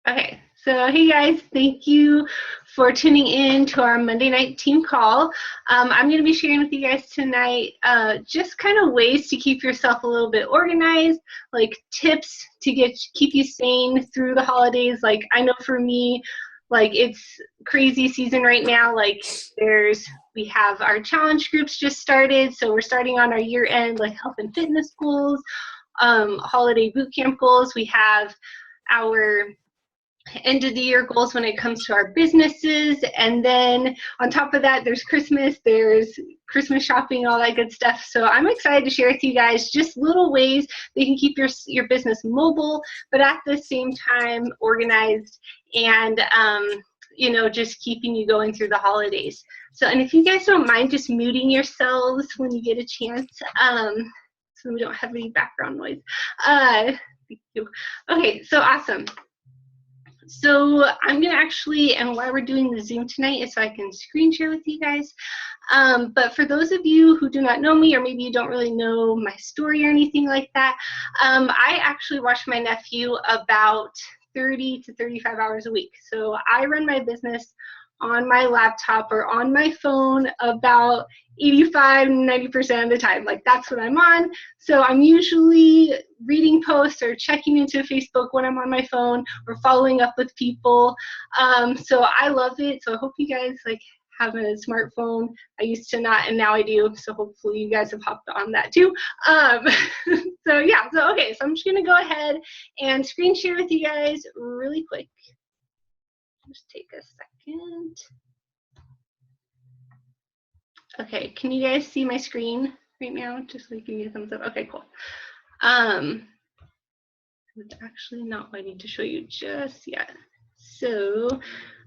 Okay, so hey guys, thank you for tuning in to our Monday night team call. I'm going to be sharing with you guys tonight just kind of ways to keep yourself a little bit organized, like tips to keep you sane through the holidays. Like I know for me, like it's crazy season right now. Like we have our challenge groups just started, so we're starting on our year-end like health and fitness goals, holiday boot camp goals. We have our end of the year goals when it comes to our businesses, and then on top of that there's Christmas shopping, all that good stuff. So I'm excited to share with you guys just little ways that you can keep your business mobile but at the same time organized and just keeping you going through the holidays. So, and if you guys don't mind just muting yourselves when you get a chance, so we don't have any background noise. Thank you. Okay, so awesome. So I'm going to actually, and why we're doing the Zoom tonight is so I can screen share with you guys. But for those of you who do not know me, or maybe you don't really know my story or anything like that, I actually watch my nephew about 30 to 35 hours a week. So I run my business on my laptop or on my phone about 85-90% of the time. Like that's what I'm on. So I'm usually reading posts or checking into Facebook when I'm on my phone or following up with people. So I love it. So I hope you guys like have a smartphone. I used to not, and now I do. So hopefully you guys have hopped on that too. So yeah, so okay, so I'm just gonna go ahead and screen share with you guys really quick. Just take a second. Okay, can you guys see my screen right now? Just like give me a thumbs up. Okay, cool. It's actually not what I need to show you just yet. So,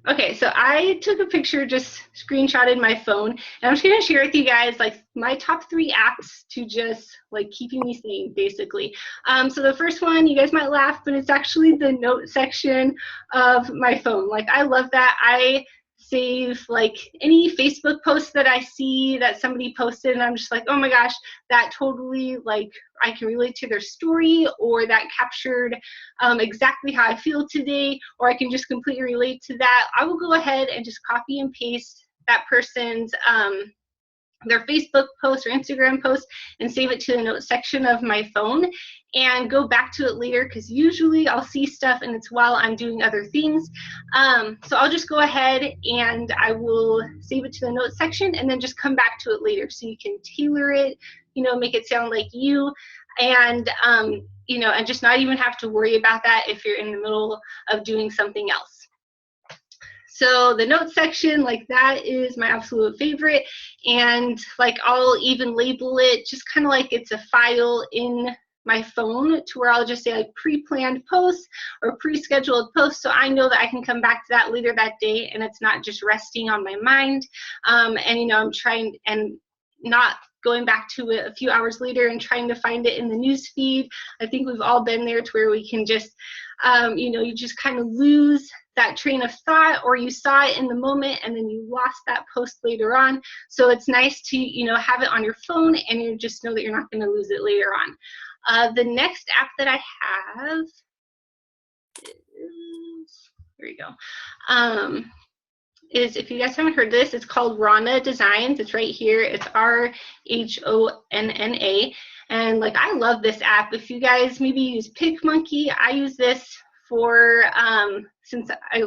okay, so I took a picture, just screenshotted my phone, and I'm just gonna share with you guys like my top 3 apps to just like keeping me sane, basically. So the first one, you guys might laugh, but it's actually the note section of my phone. Like I love that. I save like any Facebook posts that I see that somebody posted, and I'm just like, oh my gosh, that totally like I can relate to their story, or that captured exactly how I feel today, or I can just completely relate to that. I will go ahead and just copy and paste that person's their Facebook post or Instagram post and save it to the notes section of my phone and go back to it later, because usually I'll see stuff and it's while I'm doing other things. So I'll just go ahead and I will save it to the notes section and then just come back to it later, so you can tailor it, make it sound like you, and and just not even have to worry about that if you're in the middle of doing something else. So the notes section, like that is my absolute favorite, and like I'll even label it just kind of like it's a file in my phone, to where I'll just say like pre-planned posts or pre-scheduled posts, so I know that I can come back to that later that day and it's not just resting on my mind. And I'm trying and not going back to it a few hours later and trying to find it in the news feed. I think we've all been there, to where we can just you just kind of lose that train of thought, or you saw it in the moment and then you lost that post later on. So it's nice to have it on your phone, and you just know that you're not going to lose it later on. The next app that I have is, there we go, is, if you guys haven't heard this, it's called Ronna Designs. It's right here. It's RHONNA. And like I love this app. If you guys maybe use PicMonkey, I use this for since I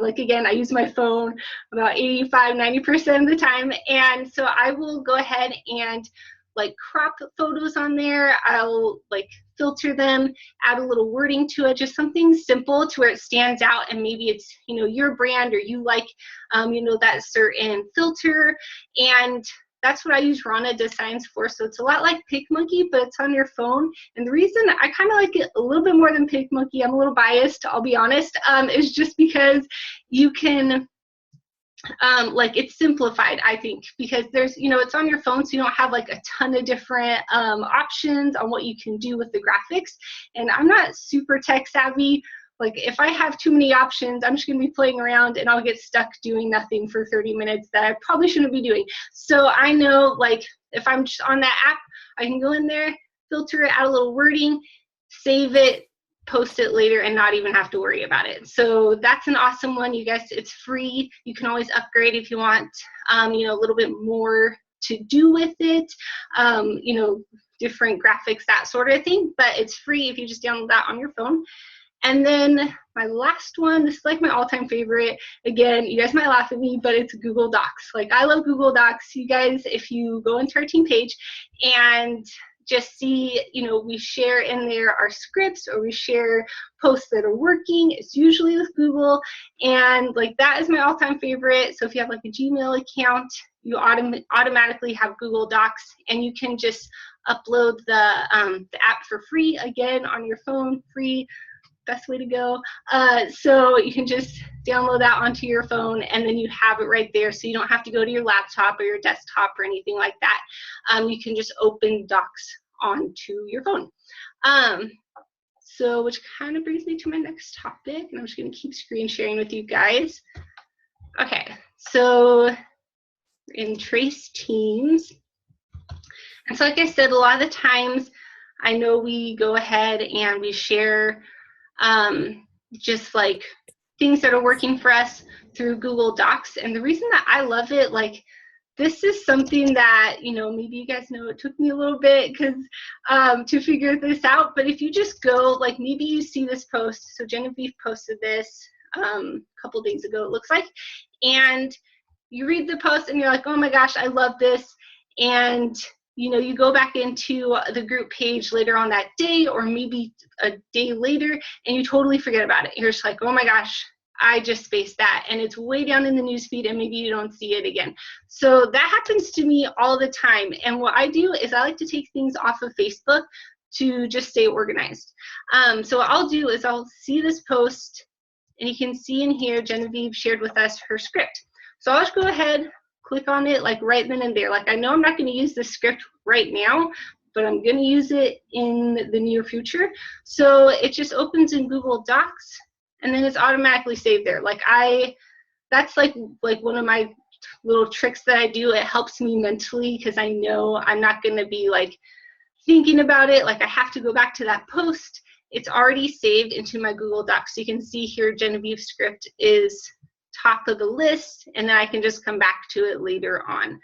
use my phone about 85-90% of the time, and so I will go ahead and like crop photos on there. I'll like filter them, add a little wording to it, just something simple to where it stands out, and maybe it's your brand, or you like that certain filter, and that's what I use Ronna Designs for. So it's a lot like PicMonkey, but it's on your phone. And the reason I kind of like it a little bit more than PicMonkey, I'm a little biased, I'll be honest, is just because you can, like it's simplified, I think, because there's, it's on your phone, so you don't have like a ton of different options on what you can do with the graphics. And I'm not super tech savvy. Like if I have too many options, I'm just gonna be playing around and I'll get stuck doing nothing for 30 minutes that I probably shouldn't be doing. So I know, like if I'm just on that app, I can go in there, filter it, add a little wording, save it, post it later and not even have to worry about it. So that's an awesome one, you guys. It's free. You can always upgrade if you want, you know, a little bit more to do with it, you know, different graphics, that sort of thing. But it's free if you just download that on your phone. And then my last one, this is like my all-time favorite. Again, you guys might laugh at me, but it's Google Docs. Like, I love Google Docs. You guys, if you go into our team page and just see, you know, we share in there our scripts, or we share posts that are working. It's usually with Google, and like that is my all-time favorite. So if you have like a Gmail account, you automatically have Google Docs, and you can just upload the app for free, again, on your phone, free. Best way to go. So you can just download that onto your phone, and then you have it right there, so you don't have to go to your laptop or your desktop or anything like that. You can just open Docs onto your phone. So which kind of brings me to my next topic, and I'm just going to keep screen sharing with you guys. Okay, so in Trace Teams, and so like I said, a lot of the times I know we go ahead and we share just like things that are working for us through Google Docs. And the reason that I love it, like, this is something that, you know, maybe you guys know it took me a little bit to figure this out. But if you just go, like, maybe you see this post. So Genevieve posted this a couple days ago, it looks like. And you read the post and you're like, oh my gosh, I love this. And you know, you go back into the group page later on that day, or maybe a day later, and you totally forget about it. You're just like, oh my gosh, I just spaced that, and it's way down in the newsfeed, and maybe you don't see it again. So that happens to me all the time. And what I do is I like to take things off of Facebook to just stay organized. So what I'll do is I'll see this post, and you can see in here Genevieve shared with us her script. So I'll just go ahead, click on it like right then and there. Like, I know I'm not going to use the script right now, but I'm going to use it in the near future. So it just opens in Google Docs, and then it's automatically saved there. Like, that's like one of my little tricks that I do. It helps me mentally, because I know I'm not going to be like thinking about it. Like, I have to go back to that post. It's already saved into my Google Docs. So you can see here Genevieve's script is top of the list, and then I can just come back to it later on.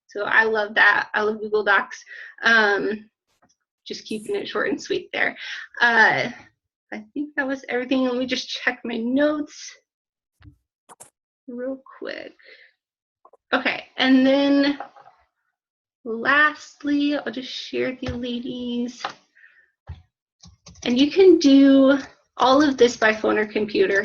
So I love that. I love Google Docs. Just keeping it short and sweet there. I think that was everything. Let me just check my notes real quick. Okay, and then lastly, I'll just share the ladies. And you can do all of this by phone or computer.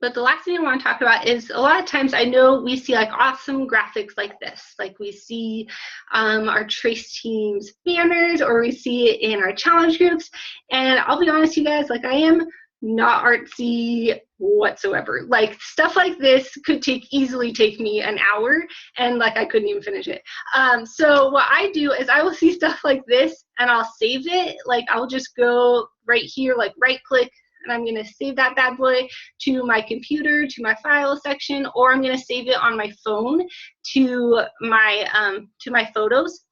But the last thing I want to talk about is, a lot of times I know we see like awesome graphics like this. Like, we see our Trace Teams banners, or we see it in our challenge groups. And I'll be honest, you guys, like, I am not artsy whatsoever. Like, stuff like this could easily take me an hour, and like I couldn't even finish it. So what I do is I will see stuff like this, and I'll save it. Like, I'll just go right here, like right click, and I'm going to save that bad boy to my computer, to my file section, or I'm going to save it on my phone to my photos.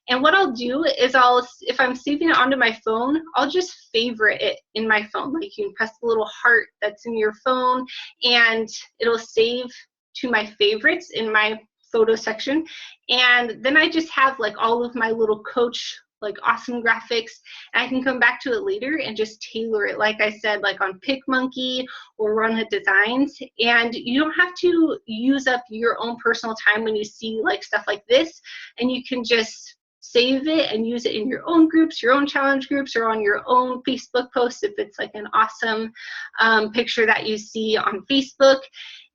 And what I'll do is if I'm saving it onto my phone, I'll just favorite it in my phone. Like, you can press the little heart that's in your phone, and it'll save to my favorites in my photo section. And then I just have like all of my little coach, like, awesome graphics, and I can come back to it later and just tailor it, like I said, like on PicMonkey or Run Designs. And you don't have to use up your own personal time when you see like stuff like this, and you can just save it and use it in your own groups, your own challenge groups, or on your own Facebook posts if it's like an awesome picture that you see on Facebook,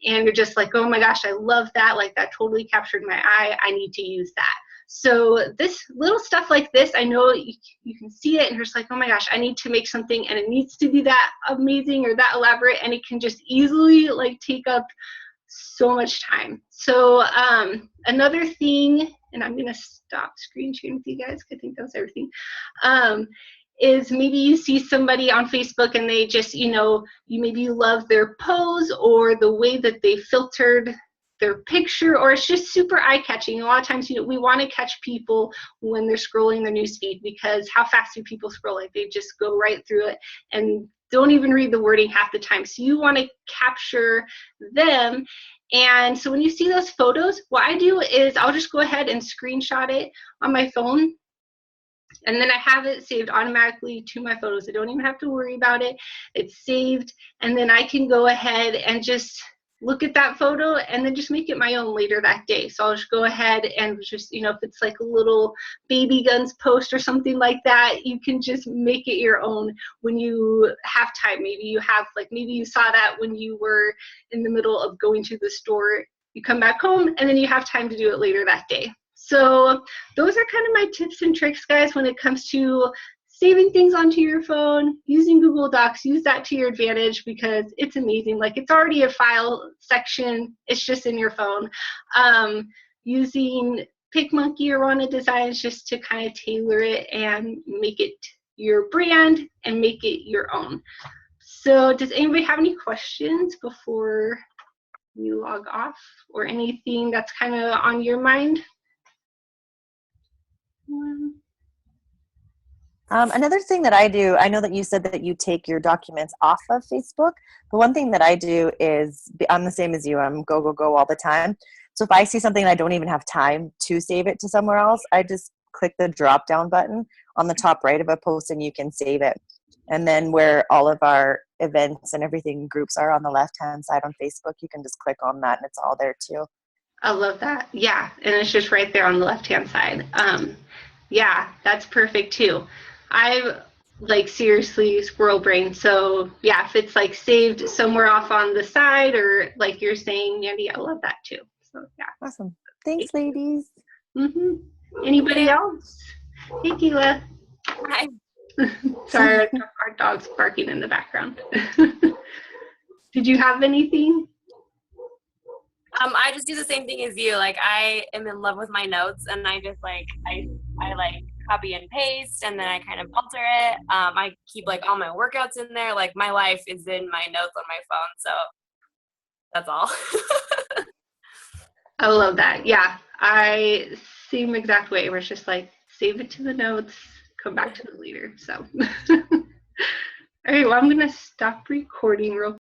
and you're just like, oh my gosh, I love that, like, that totally captured my eye, I need to use that. So this little stuff like this, I know you can see it and you're just like, oh my gosh, I need to make something, and it needs to be that amazing or that elaborate, and it can just easily like take up so much time. So another thing, and I'm gonna stop screen sharing with you guys because I think that's everything, is maybe you see somebody on Facebook and they just, you know, you maybe love their pose or the way that they filtered their picture, or it's just super eye-catching. A lot of times, we want to catch people when they're scrolling their newsfeed, because how fast do people scroll? Like, they just go right through it and don't even read the wording half the time. So you want to capture them. And so when you see those photos, what I do is I'll just go ahead and screenshot it on my phone, and then I have it saved automatically to my photos. I don't even have to worry about it. It's saved, and then I can go ahead and just look at that photo and then just make it my own later that day. So I'll just go ahead and just, if it's like a little baby guns post or something like that, you can just make it your own when you have time. Maybe you saw that when you were in the middle of going to the store. You come back home and then you have time to do it later that day. So those are kind of my tips and tricks, guys, when it comes to saving things onto your phone, using Google Docs. Use that to your advantage, because it's amazing. Like, it's already a file section. It's just in your phone. Using PicMonkey or Rana Designs just to kind of tailor it and make it your brand and make it your own. So does anybody have any questions before we log off, or anything that's kind of on your mind? Another thing that I do, I know that you said that you take your documents off of Facebook, but one thing that I do is, I'm the same as you, I'm go, go, go all the time. So if I see something and I don't even have time to save it to somewhere else, I just click the drop down button on the top right of a post and you can save it. And then where all of our events and everything groups are on the left hand side on Facebook, you can just click on that and it's all there too. I love that. Yeah, and it's just right there on the left-hand side. Yeah, that's perfect too. I seriously squirrel brain. So yeah, if it's like saved somewhere off on the side, or like you're saying, Mandy, I love that too. So yeah. Awesome. Thanks, ladies. Anybody else? Hey, Keela. Hi. Sorry, our dog's barking in the background. Did you have anything? I just do the same thing as you. Like, I am in love with my notes, and I just I copy and paste, and then I kind of alter it. I keep like all my workouts in there. Like, my life is in my notes on my phone, so that's all. I love that. Yeah, I same exact way. We're just like, save it to the notes, come back to it later. So, all right. Well, I'm gonna stop recording real